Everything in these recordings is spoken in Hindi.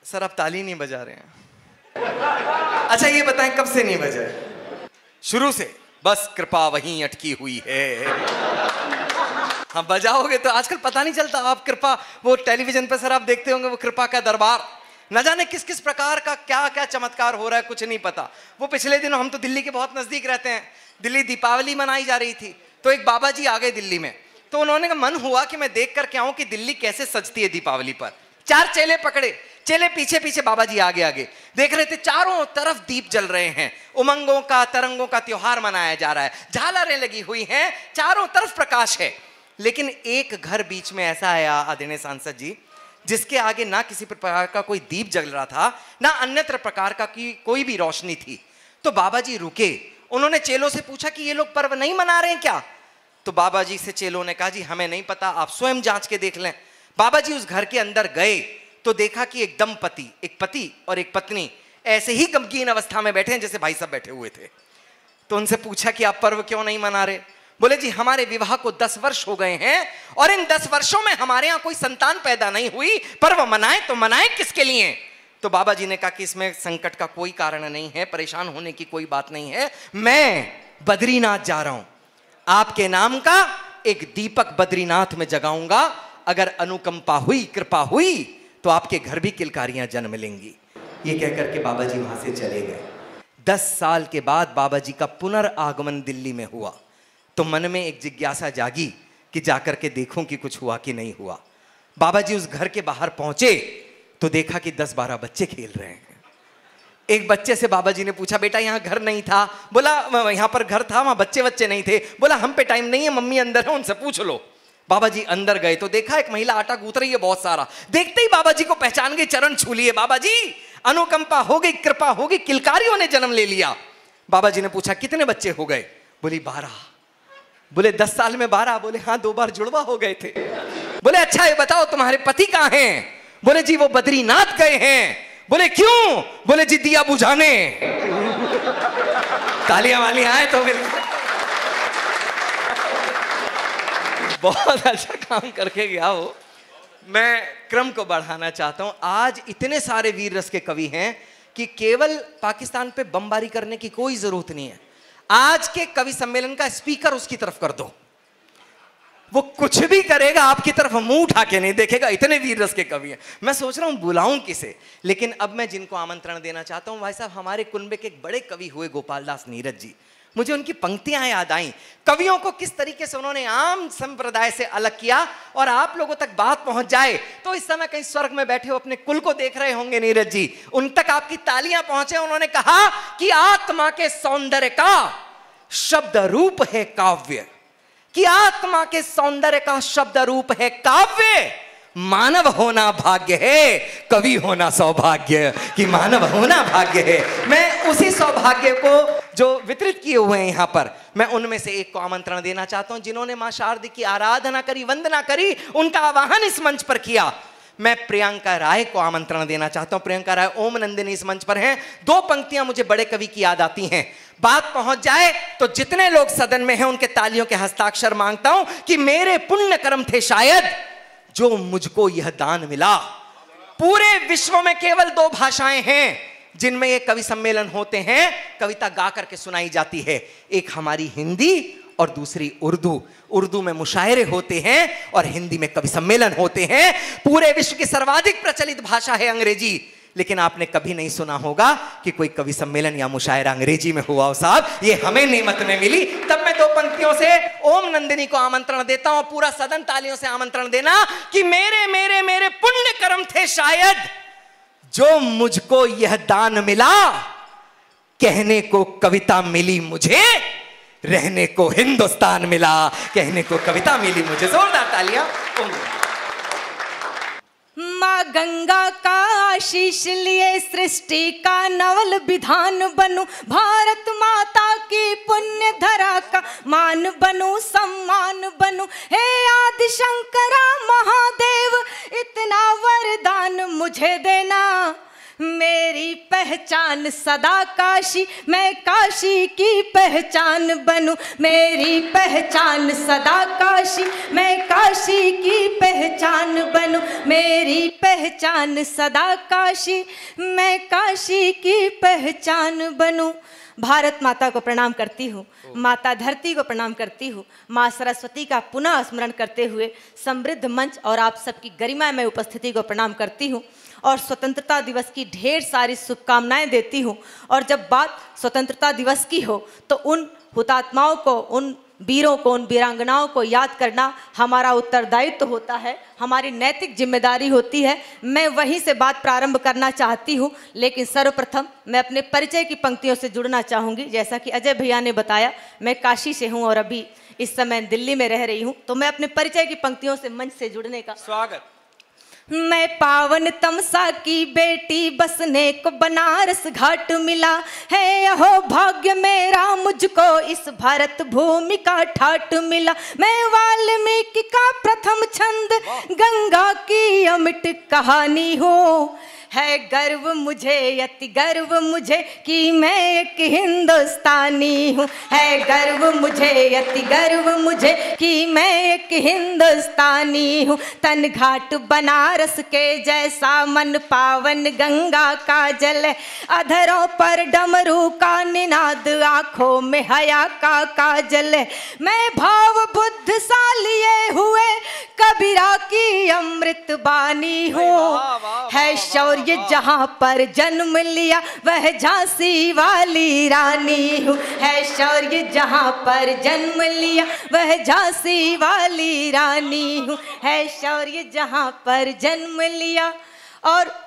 सर आप ताली नहीं बजा रहे हैं। अच्छा ये बताएं कब से नहीं बजाए? शुरू से? बस कृपा वहीं अटकी हुई है। हाँ बजाओगे तो आजकल पता नहीं चलता। आप कृपा, वो टेलीविजन पे सर आप देखते होंगे वो कृपा का दरबार, न जाने किस किस प्रकार का क्या क्या चमत्कार हो रहा है, कुछ नहीं पता। वो पिछले दिनों, हम तो दिल्ली के बहुत नजदीक रहते हैं, दिल्ली दीपावली मनाई जा रही थी, तो एक बाबा जी आ गए दिल्ली में। तो उन्होंने का मन हुआ कि मैं देख करके आऊं कि दिल्ली कैसे सजती है दीपावली पर। 4 चेले पकड़े, चेले पीछे पीछे, बाबा जी आगे आगे देख रहे थे। चारों तरफ दीप जल रहे हैं, उमंगों का तरंगों का त्योहार मनाया जा रहा है, झालरें लगी हुई हैं, चारों तरफ प्रकाश है। लेकिन एक घर बीच में ऐसा आया आदरणीय सांसद जी, जिसके आगे ना किसी प्रकार का कोई दीप जल रहा था, ना अन्यत्र प्रकार का कोई भी रोशनी थी। तो बाबा जी रुके, उन्होंने चेलों से पूछा कि ये लोग पर्व नहीं मना रहे हैं क्या? तो बाबा जी से चेलों ने कहा जी हमें नहीं पता, आप स्वयं जांच के देख लें। बाबा जी उस घर के अंदर गए तो देखा कि एक दंपति, एक पति और एक पत्नी ऐसे ही गमगीन अवस्था में बैठे हैं जैसे भाई साहब बैठे हुए थे। तो उनसे पूछा कि आप पर्व क्यों नहीं मना रहे? बोले जी हमारे विवाह को 10 वर्ष हो गए हैं और इन 10 वर्षों में हमारे यहाँ कोई संतान पैदा नहीं हुई, पर्व मनाएं तो मनाएं किसके लिए? तो बाबा जी ने कहा कि इसमें संकट का कोई कारण नहीं है, परेशान होने की कोई बात नहीं है। मैं बद्रीनाथ जा रहा हूं, आपके नाम का एक दीपक बद्रीनाथ में जगाऊंगा, अगर अनुकंपा हुई, कृपा हुई तो आपके घर भी किलकारियां जन्म लेंगी। ये कहकर के बाबा जी वहां से चले गए। 10 साल के बाद बाबा जी का पुनर्आगमन दिल्ली में हुआ तो मन में एक जिज्ञासा जागी कि जाकर के देखूं कि कुछ हुआ कि नहीं हुआ। बाबा जी उस घर के बाहर पहुंचे तो देखा कि 10-12 बच्चे खेल रहे हैं। एक बच्चे से बाबा जी ने पूछा बेटा यहाँ घर नहीं था? बोला यहाँ पर घर था, वहां बच्चे नहीं थे। बोला हम पे टाइम नहीं है, मम्मी अंदर है, उनसे पूछ लो। बाबा जी अंदर गए तो देखा एक महिला आटा गूंथ रही है बहुत सारा। देखते ही बाबा जी को पहचान गए, चरण छू लिए। बाबा जी अनुकंपा हो गई, कृपा हो गई, किलकारियों ने जन्म ले लिया। बाबा जी ने पूछा कितने बच्चे हो गए? बोली 12। बोले 10 साल में 12? बोले हाँ 2 बार जुड़वा हो गए थे। बोले अच्छा ये बताओ तुम्हारे पति कहाँ हैं? बोले जी वो बद्रीनाथ गए हैं। बोले क्यों? बोले जी दिया बुझाने। तालियां वालियां आए तो बहुत अच्छा काम करके गया वो। मैं क्रम को बढ़ाना चाहता हूं। आज इतने सारे वीर रस के कवि हैं कि केवल पाकिस्तान पे बमबारी करने की कोई जरूरत नहीं है। आज के कवि सम्मेलन का स्पीकर उसकी तरफ कर दो, वो कुछ भी करेगा, आपकी तरफ मुंह उठा के नहीं देखेगा। इतने वीर रस के कवि हैं। मैं सोच रहा हूं बुलाऊं किसे, लेकिन अब मैं जिनको आमंत्रण देना चाहता हूं, भाई साहब हमारे कुनबे के एक बड़े कवि हुए गोपाल दास नीरज जी। मुझे उनकी पंक्तियां याद आई, कवियों को किस तरीके से उन्होंने आम संप्रदाय से अलग किया और आप लोगों तक बात पहुंच जाए। तो इस समय कहीं स्वर्ग में बैठे हो, अपने कुल को देख रहे होंगे नीरज जी, उन तक आपकी तालियां पहुंचे। उन्होंने कहा कि आत्मा के सौंदर्य का शब्द रूप है काव्य, कि आत्मा के सौंदर्य का शब्द रूप है काव्य। मानव होना भाग्य है, कवि होना सौभाग्य, कि मानव होना भाग्य है। मैं उसी सौभाग्य को जो वितरित किए हुए हैं यहाँ पर, मैं उनमें से एक को आमंत्रण देना चाहता हूं जिन्होंने मां शारदा की आराधना करी, वंदना करी, उनका आवाहन इस मंच पर किया। मैं प्रियंका राय को आमंत्रण देना चाहता हूं। प्रियंका राय ओम नंदिनी इस मंच पर हैं। 2 पंक्तियां मुझे बड़े कवि की याद आती हैं। बात पहुंच जाए तो जितने लोग सदन में हैं उनके तालियों के हस्ताक्षर मांगता हूं कि मेरे पुण्य कर्म थे शायद जो मुझको यह दान मिला। पूरे विश्व में केवल 2 भाषाएं हैं जिनमें ये कवि सम्मेलन होते हैं, कविता गा करके सुनाई जाती है। एक हमारी हिंदी और दूसरी उर्दू। उर्दू में मुशायरे होते हैं और हिंदी में कवि सम्मेलन होते हैं। पूरे विश्व की सर्वाधिक प्रचलित भाषा है अंग्रेजी, लेकिन आपने कभी नहीं सुना होगा कि कोई कवि सम्मेलन या मुशायरा अंग्रेजी में हुआ हो साहब। ये हमें नेमत में मिली। तब मैं 2 पंक्तियों से ओम नंदिनी को आमंत्रण देता हूं। पूरा सदन तालियों से आमंत्रण देना कि मेरे मेरे मेरे पुण्य कर्म थे शायद जो मुझको यह दान मिला। कहने को कविता मिली मुझे, रहने को हिंदुस्तान मिला। कहने को कविता मिली मुझे। जोरदार तालियां। माँ गंगा का आशीष लिए सृष्टि का नवल विधान बनूं, भारत माता की पुण्य धरा का मान बनूं, सम्मान बनूं। हे आदि शंकरा महादेव इतना वरदान मुझे देना, मेरी पहचान सदा काशी, मैं काशी की पहचान बनूं। मेरी पहचान सदा काशी, मैं काशी की पहचान बनूं। मेरी पहचान सदा काशी, मैं काशी की पहचान बनूं। भारत माता को प्रणाम करती हूँ, माता धरती को प्रणाम करती हूँ, माँ सरस्वती का पुनः स्मरण करते हुए समृद्ध मंच और आप सबकी गरिमामय उपस्थिति को प्रणाम करती हूँ और स्वतंत्रता दिवस की ढेर सारी शुभकामनाएं देती हूँ। और जब बात स्वतंत्रता दिवस की हो तो उन हुतात्माओं को, उन वीरों को, उन वीरांगनाओं को याद करना हमारा उत्तरदायित्व होता है, हमारी नैतिक जिम्मेदारी होती है। मैं वहीं से बात प्रारंभ करना चाहती हूँ, लेकिन सर्वप्रथम मैं अपने परिचय की पंक्तियों से जुड़ना चाहूँगी। जैसा कि अजय भैया ने बताया, मैं काशी से हूँ और अभी इस समय दिल्ली में रह रही हूँ, तो मैं अपने परिचय की पंक्तियों से मंच से जुड़ने का स्वागत। मैं पावन तमसा की बेटी, बसने को बनारस घाट मिला है। यहो भाग्य मेरा, मुझको इस भारत भूमि का ठाट मिला। मैं वाल्मीकि का प्रथम छंद, गंगा की अमिट कहानी हूँ। है गर्व मुझे, अति गर्व मुझे कि मैं एक हिंदुस्तानी हूँ। है गर्व मुझे, अति गर्व मुझे कि मैं एक हिंदुस्तानी हूँ। तन घाट बनारस के जैसा, मन पावन गंगा का जल। अधरों पर डमरू का निनाद, आंखों में हया का काजल। मैं भाव बुद्ध सा लिए हुए कबीरा की अमृत बानी हूँ। है शौर्य जहाँ पर जन्म लिया, वह झांसी वाली रानी हूँ। है शौर्य जहाँ पर जन्म लिया, वह झांसी वाली रानी हूँ। है शौर्य जहाँ पर जन्म लिया। और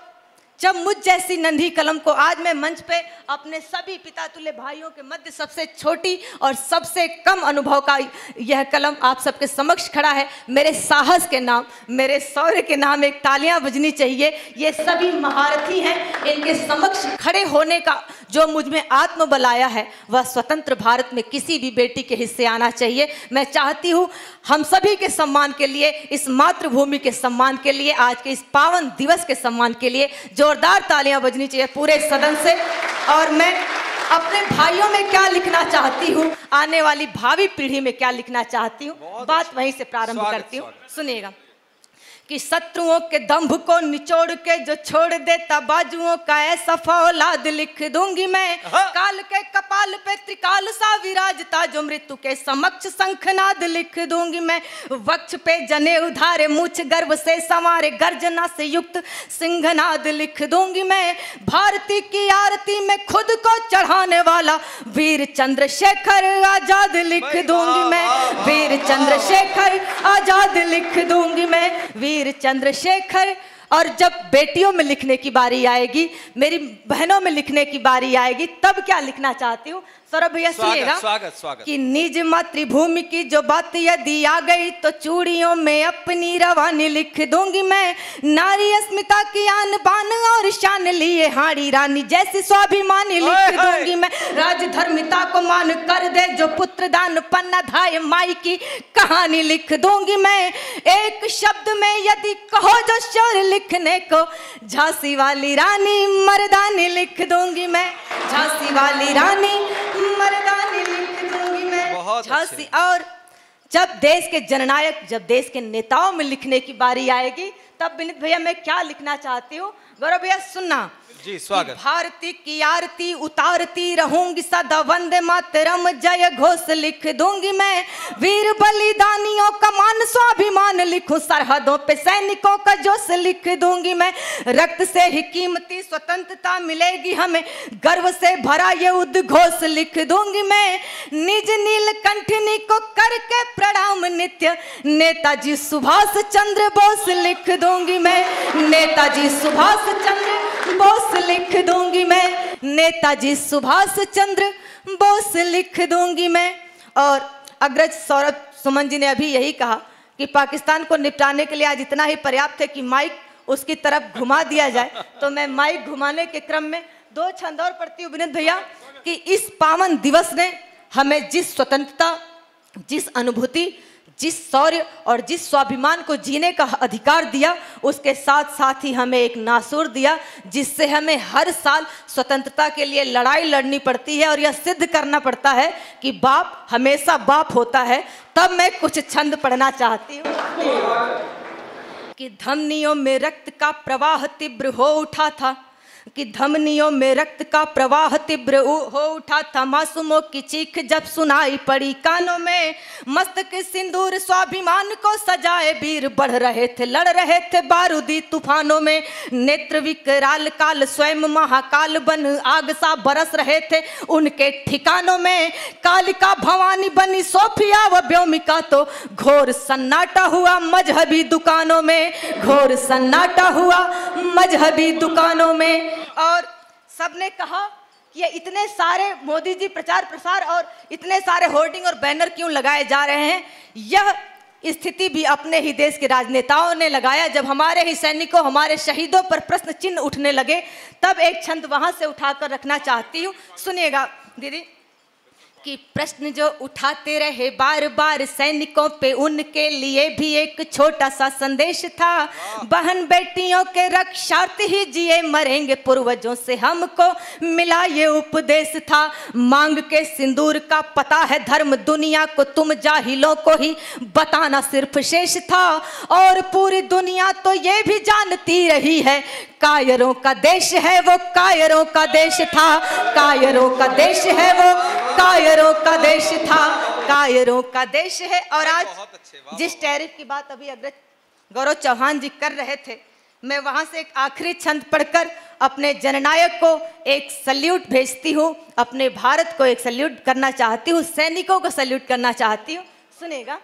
जब मुझ जैसी नन्ही कलम को आज मैं मंच पे अपने सभी पिता तुल्य भाइयों के मध्य सबसे छोटी और सबसे कम अनुभव का यह कलम आप सबके समक्ष खड़ा है, मेरे साहस के नाम, मेरे शौर्य के नाम एक तालियां बजनी चाहिए। ये सभी महारथी हैं, इनके समक्ष खड़े होने का जो मुझ में आत्मबल आया है, वह स्वतंत्र भारत में किसी भी बेटी के हिस्से आना चाहिए। मैं चाहती हूँ हम सभी के सम्मान के लिए, इस मातृभूमि के सम्मान के लिए, आज के इस पावन दिवस के सम्मान के लिए जोरदार तालियां बजनी चाहिए पूरे सदन से। और मैं अपने भाइयों में क्या लिखना चाहती हूँ, आने वाली भावी पीढ़ी में क्या लिखना चाहती हूँ, बात वहीं से प्रारंभ करती हूँ। सुनिएगा कि शत्रुओं के दंभ को निचोड़ के जो छोड़ देता बाजुओं का ऐसा फौलाद लिख दूंगी मैं। काल के कपाल पे त्रिकाल सा विराजता, जो मृत्यु के समक्ष शंखनाद लिख दूंगी मैं। वक्ष पे जने उधारे, मूछ गर्भ से संवारे, गर्जना से युक्त सिंहनाद लिख दूंगी मैं। भारती की आरती में खुद को चढ़ाने वाला वीर चंद्रशेखर आजाद लिख दूंगी मैं। वीर चंद्रशेखर आजाद लिख दूंगी मैं, वीर चंद्रशेखर। और जब बेटियों में लिखने की बारी आएगी, मेरी बहनों में लिखने की बारी आएगी, तब क्या लिखना चाहती हूँ सौरभ भैया सुनिएगा। स्वागत स्वागत। कि निज मातृभूमि की जो बात यदि आ गई, तो चूड़ियों में अपनी रवानी लिख दूंगी मैं। नारी अस्मिता की आन बान और शान लिए हाड़ी रानी जैसी स्वाभिमानी लिख दूंगी मैं। राजधर्मिता को मान कर दे जो पुत्र दान, पन्ना धाय माई की कहानी लिख दूंगी मैं। एक शब्द में यदि कहो जो शौर्य लिखने को, झांसी वाली रानी मर्दानी लिख दूंगी मैं। झांसी वाली रानी मर्दानी लिख दूंगी मैं, झांसी। और जब देश के जननायक, जब देश के नेताओं में लिखने की बारी आएगी, तब विनीत भैया मैं क्या लिखना चाहती हूँ, गौरव भैया सुनना। जी स्वागत। भारती की आरती उतारती रहूंगी सदा, वंदे मातरम जय घोष लिख दूंगी मैं। वीर बलिदानियों का मान स्वाभिमान लिखूं, सरहदों पे सैनिकों का जोश लिख दूंगी मैं। रक्त से ही कीमती स्वतंत्रता मिलेगी हमें, गर्व से भरा ये उद्घोष लिख दूंगी मैं। निज नीलकंठनी को करके प्रणाम नित्य, नेताजी सुभाष चंद्र बोस लिख दूंगी मैं। नेताजी सुभाष चंद्र बोस लिख दूंगी मैं। नेताजी सुभाष चंद्र बोस लिख दूंगी मैं। और अग्रज सौरभ सुमन जी ने अभी यही कहा कि पाकिस्तान को निपटाने के लिए आज इतना ही पर्याप्त है कि माइक उसकी तरफ घुमा दिया जाए। तो मैं माइक घुमाने के क्रम में दो छंद और पढ़ती हूँ विनीत भैया कि इस पावन दिवस ने हमें जिस स्वतंत्रता, जिस अनुभूति, जिस शौर्य और जिस स्वाभिमान को जीने का अधिकार दिया, उसके साथ साथ ही हमें एक नासूर दिया जिससे हमें हर साल स्वतंत्रता के लिए लड़ाई लड़नी पड़ती है और यह सिद्ध करना पड़ता है कि बाप हमेशा बाप होता है। तब मैं कुछ छंद पढ़ना चाहती हूँ कि धमनियों में रक्त का प्रवाह तीव्र हो उठा था, कि धमनियों में रक्त का प्रवाह तीव्र हो उठा था, मासूमों की चीख जब सुनाई पड़ी कानों में, मस्तक सिंदूर स्वाभिमान को सजाए वीर बढ़ रहे थे, लड़ रहे थे बारूदी तूफानों में, नेत्र विकराल काल स्वयं महाकाल बन आग सा बरस रहे थे उनके ठिकानों में, कालिका भवानी बनी सोफिया व व्योमिका, तो घोर सन्नाटा हुआ मजहबी दुकानों में, घोर सन्नाटा हुआ मजहबी दुकानों में। और सबने कहा कि ये इतने सारे मोदी जी प्रचार प्रसार और इतने सारे होर्डिंग और बैनर क्यों लगाए जा रहे हैं। यह स्थिति भी अपने ही देश के राजनेताओं ने लगाया। जब हमारे ही सैनिकों, हमारे शहीदों पर प्रश्न चिन्ह उठने लगे, तब एक छंद वहां से उठाकर रखना चाहती हूँ। सुनिएगा दीदी कि प्रश्न जो उठाते रहे बार बार सैनिकों पे, उनके लिए भी एक छोटा सा संदेश था, बहन बेटियों के रक्षार्थ ही जिए मरेंगे पूर्वजों से हमको मिला ये उपदेश था, मांग के सिंदूर का पता है धर्म दुनिया को, तुम जाहिलों को ही बताना सिर्फ शेष था, और पूरी दुनिया तो ये भी जानती रही है कायरों का देश है वो, कायरों का देश था, कायरों का देश है वो, कायरों का देश था, कायरों का देश है। और आज जिस टैरिफ की बात अभी अग्रज गौरव चौहान जी कर रहे थे, मैं वहां से एक आखिरी छंद पढ़कर अपने जननायक को एक सल्यूट भेजती हूँ, अपने भारत को एक सल्यूट करना चाहती हूँ, सैनिकों को सल्यूट करना चाहती हूँ। सुनेगा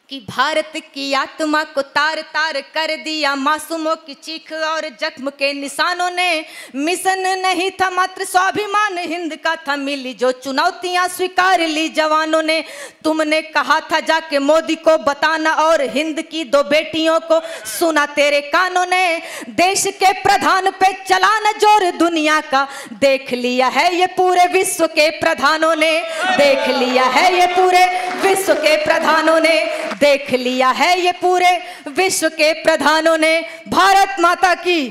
कि भारत की आत्मा को तार तार कर दिया मासूमों की चीख और जख्म के निशानों ने, मिशन नहीं था मात्र स्वाभिमान हिंद का था, मिली जो चुनौतियां स्वीकार ली जवानों ने, तुमने कहा था जाके मोदी को बताना और हिंद की दो बेटियों को सुना तेरे कानों ने, देश के प्रधान पे चलाना जोर दुनिया का, देख लिया है ये पूरे विश्व के प्रधानों ने, देख लिया है ये पूरे विश्व के प्रधानों ने, देख लिया है ये पूरे विश्व के प्रधानों ने। भारत माता की।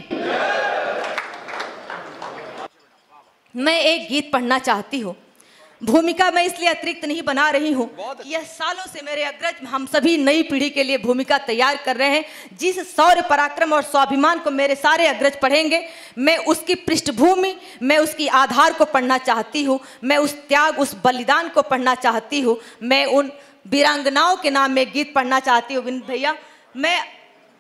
मैं एक गीत पढ़ना चाहती हूँ। भूमिका मैं इसलिए अतिरिक्त नहीं बना रही हूँ, यह सालों से मेरे अग्रज हम सभी नई पीढ़ी के लिए भूमिका तैयार कर रहे हैं। जिस शौर्य पराक्रम और स्वाभिमान को मेरे सारे अग्रज पढ़ेंगे, मैं उसकी पृष्ठभूमि, मैं उसकी आधार को पढ़ना चाहती हूँ, मैं उस त्याग, उस बलिदान को पढ़ना चाहती हूँ, मैं उन वीरांगनाओं के नाम में गीत पढ़ना चाहती हूँ। विनीत भैया, मैं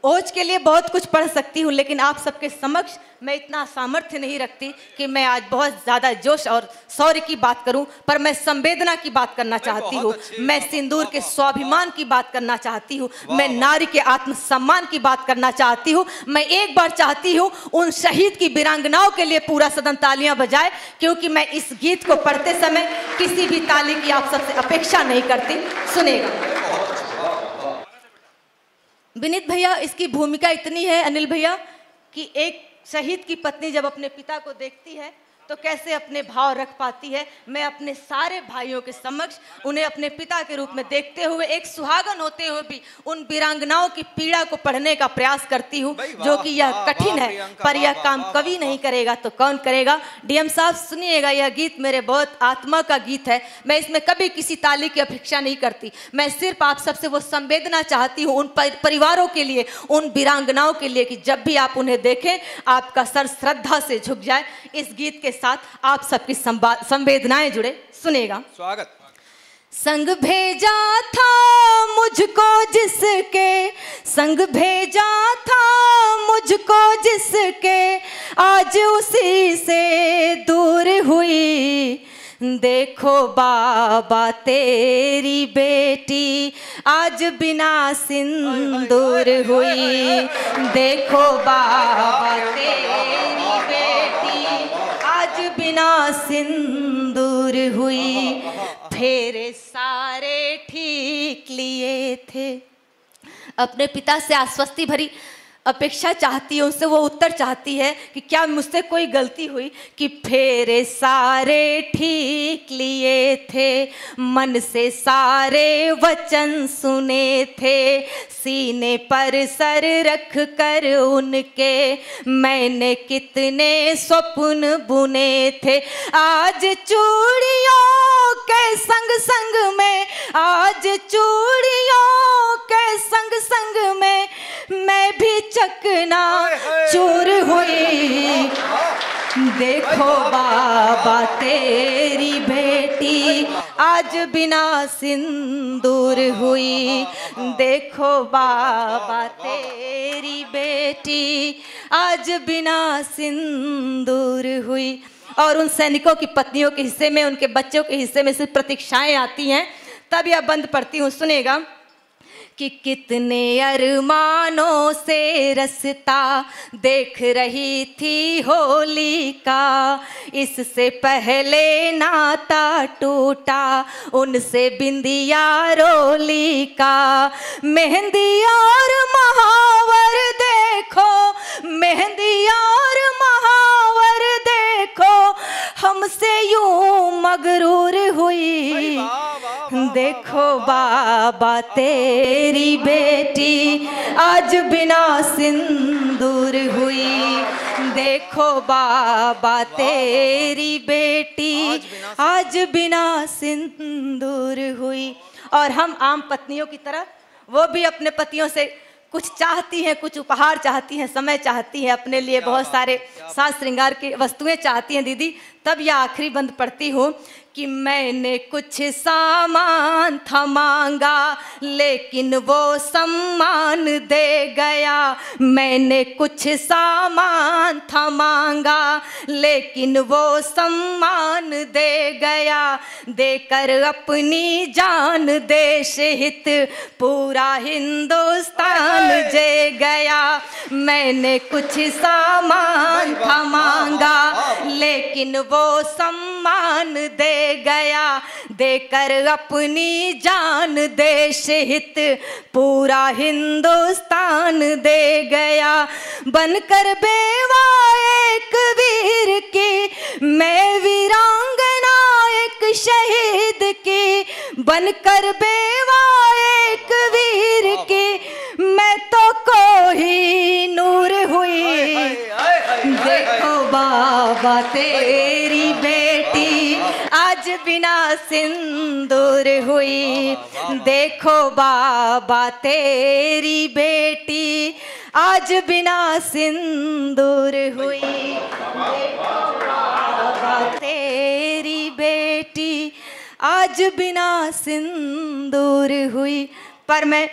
ओज के लिए बहुत कुछ पढ़ सकती हूँ, लेकिन आप सबके समक्ष मैं इतना सामर्थ्य नहीं रखती कि मैं आज बहुत ज़्यादा जोश और शौर्य की बात करूं, पर मैं संवेदना की बात करना चाहती हूँ, मैं सिंदूर के स्वाभिमान की बात करना चाहती हूँ, मैं नारी के आत्मसम्मान की बात करना चाहती हूँ। मैं एक बार चाहती हूँ उन शहीद की वीरांगनाओं के लिए पूरा सदन तालियां बजाए, क्योंकि मैं इस गीत को पढ़ते समय किसी भी ताली की आप सबसे अपेक्षा नहीं करती। सुनेगा विनीत भैया, इसकी भूमिका इतनी है अनिल भैया कि एक शहीद की पत्नी जब अपने पिता को देखती है तो कैसे अपने भाव रख पाती है। मैं अपने सारे भाइयों के समक्ष उन्हें अपने पिता के रूप में देखते हुए, एक सुहागन होते हुए भी उन वीरांगनाओं की पीड़ा को पढ़ने का प्रयास करती हूँ, जो कि यह कठिन है, पर यह काम कवि नहीं करेगा तो कौन करेगा। डीएम साहब सुनिएगा, यह गीत मेरे बहुत आत्मा का गीत है, मैं इसमें कभी किसी ताली की अपेक्षा नहीं करती, मैं सिर्फ आप सबसे वो संवेदना चाहती हूँ उन परिवारों के लिए, उन वीरांगनाओं के लिए, कि जब भी आप उन्हें देखें आपका सर श्रद्धा से झुक जाए। इस गीत के साथ आप सबकी संवेदनाएं जुड़े। सुनेगा। स्वागत। संग भेजा था मुझको जिसके, संग भेजा था मुझको जिसके, आज उसी से दूर हुई, देखो बाबा तेरी बेटी आज बिना सिंदूर हुई, देखो बाबा तेरी बेटी आज बिना सिंदूर हुई, फेरे सारे ठीक लिए थे। अपने पिता से आश्वस्ति भरी अपेक्षा चाहती है उनसे, वो उत्तर चाहती है कि क्या मुझसे कोई गलती हुई कि फेरे सारे ठीक लिए थे, मन से सारे वचन सुने थे, सीने पर सर रख कर उनके मैंने कितने स्वप्न बुने थे। आज चूड़ियों के संग संग में, आज चूड़ियों के संग संग में मैं भी चकना चूर हुई। देखो बाबा तेरी बेटी आज बिना सिंदूर हुई, देखो बाबा तेरी बेटी आज बिना सिंदूर हुई। और उन सैनिकों की पत्नियों के हिस्से में, उनके बच्चों के हिस्से में सिर्फ प्रतीक्षाएं आती हैं। तब यह बंद पढ़ती हूँ, सुनेगा कि कितने अरमानों से रास्ता देख रही थी होली का, इससे पहले नाता टूटा उनसे बिंदिया रोली का। मेहंदी और महावर देखो, मेहंदी और महावर देखो हमसे यूं मगरूर हुई। देखो बाबा तेरी बेटी आज बिना सिंदूर हुई, देखो बाबा तेरी बेटी आज बिना सिंदूर हुई। और हम आम पत्नियों की तरह वो भी अपने पतियों से कुछ चाहती हैं, कुछ उपहार चाहती हैं, समय चाहती हैं, अपने लिए बहुत सारे साज श्रृंगार की वस्तुएं चाहती हैं दीदी। तब यह आखिरी बंद पढ़ती हूँ कि मैंने कुछ सामान था मांगा लेकिन वो सम्मान दे गया। मैंने कुछ सामान था मांगा लेकिन वो सम्मान दे गया। देकर अपनी जान देश हित पूरा हिंदुस्तान जे गया। मैंने कुछ सामान था मांगा लेकिन वो सम्मान दे गया। देकर अपनी जान देश हित पूरा हिंदुस्तान दे गया। बनकर बेवा एक वीर की मैं वीरांगना एक शहीद की। बनकर बेवा एक वीर की मैं तो कोही नूर हुई। देखो बाबा तेरी बेटी आज बिना सिंदूर हुई। देखो बाबा तेरी बेटी आज बिना सिंदूर हुई। देखो बाबा तेरी बेटी आज बिना सिंदूर हुई। पर मैं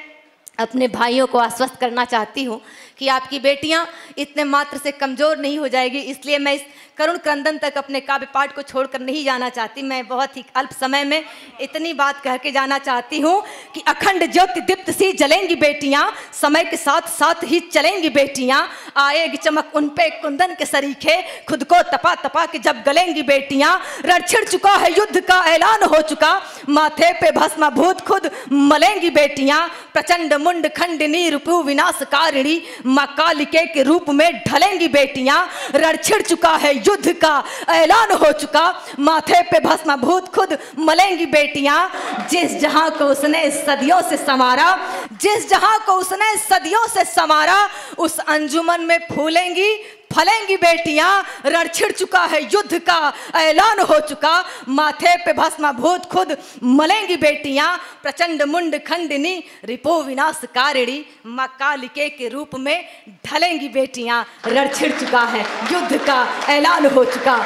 अपने भाइयों को आश्वस्त करना चाहती हूँ कि आपकी बेटियाँ इतने मात्र से कमज़ोर नहीं हो जाएगी। इसलिए मैं इस करुण क्रंदन तक अपने काव्य पाठ को छोड़कर नहीं जाना चाहती। मैं बहुत ही अल्प समय में इतनी बात कह के जाना चाहती हूँ कि अखंड ज्योति दीप्त सी जलेंगी बेटियाँ, समय के साथ साथ ही चलेंगी बेटियाँ। आएगी चमक उन पे कुंदन के सरीखे, खुद को तपा तपा के जब गलेंगी बेटियाँ। रण छिड़ चुका है, युद्ध का ऐलान हो चुका, माथे पे भस्माभूत खुद मलेंगी बेटियाँ। प्रचंड मुंड खंडिनी रिपु विनाशकारिणी माँ कालिके के रूप में ढलेंगी बेटियाँ। रण छिड़ चुका है, युद्ध का ऐलान हो चुका, माथे पे भस्माभूत खुद मलेंगी बेटियां। जिस जहां को उसने सदियों से संवारा, जिस जहां को उसने सदियों से संवारा, उस अंजुमन में फूलेंगी फलेंगी बेटियां। रण छिड़ चुका है, युद्ध का ऐलान हो चुका, माथे पे भस्माभूत खुद मलेंगी बेटियां। प्रचंड मुंड खंडिनी रिपो विनाशकारिणी माँ कालिके के रूप में ढलेंगी बेटियां। रण छिड़ चुका है, युद्ध का ऐलान हो चुका।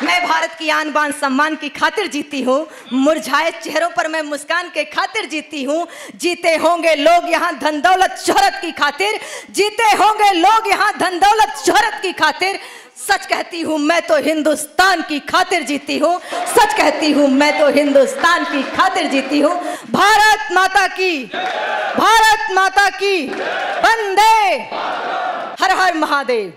मैं भारत की आन बान सम्मान की खातिर जीती हूँ, मुरझाए चेहरों पर मैं मुस्कान के खातिर जीती हूँ। जीते होंगे लोग यहाँ धन दौलत शोहरत की खातिर, जीते होंगे लोग यहाँ धन दौलत शोहरत की खातिर। सच कहती हूँ मैं तो हिंदुस्तान की खातिर जीती हूँ, सच कहती हूँ मैं तो हिंदुस्तान की खातिर जीती हूँ। भारत माता की, भारत माता की, वंदे, हर हर महादेव।